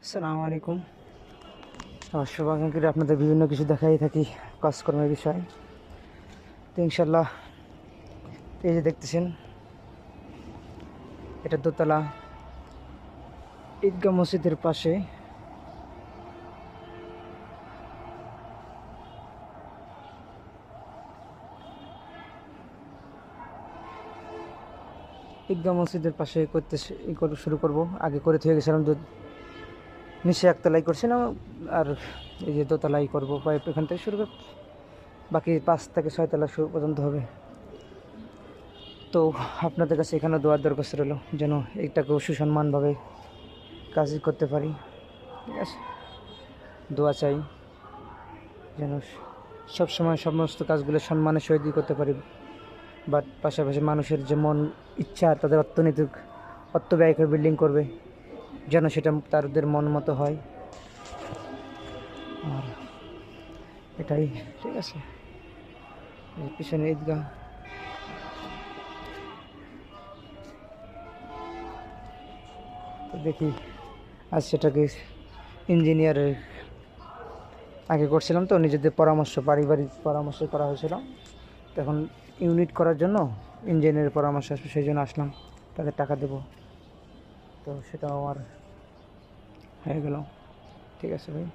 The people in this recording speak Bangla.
আসসালামু আলাইকুম। শুভাকাঙ্ক্ষীরা আপনাদের বিভিন্ন কিছু দেখাই থাকি কাজকর্মের বিষয়। তো ইনশাল্লাহ এই যে দেখতেছেন, এটা দোতলা ঈদগাহ মসজিদের পাশে। ঈদগাহ মসজিদের পাশে করতে শুরু করব। আগে করে থেকে গেছিলাম, নিচে একতলাই করছিলাম, আর এই যে দোতলাই করবো। পাইপ এখান থেকে শুরু করে বাকি 5 থেকে 6 তলা পর্যন্ত হবে। তো আপনাদের কাছে এখানে দোয়ার দরখাস্ত রইল, যেন এটাকেও সুসম্মানভাবে কাজ করতে পারি। ঠিক আছে, দোয়া চাই যেন সবসময় সমস্ত কাজগুলো সম্মানের সহিত করতে পারি। বাট পাশাপাশি মানুষের যে মন ইচ্ছা, তাদের অর্থ ব্যয় করে বিল্ডিং করবে, যেন সেটা তাদের মন মতো হয়। আর এটাই ঠিক আছে। পিছনে ঈদগাহ, তো দেখি আজ সেটাকে ইঞ্জিনিয়ারের আগে করছিলাম, তো নিজেদের পারিবারিক পরামর্শ করা হয়েছিল। তো এখন ইউনিট করার জন্য ইঞ্জিনিয়ারের পরামর্শ আসবে, সেই জন্য আসলাম, তাদের টাকা দেবো। তো সেটাও আমার হয়ে গেল। ঠিক আছে ভাই।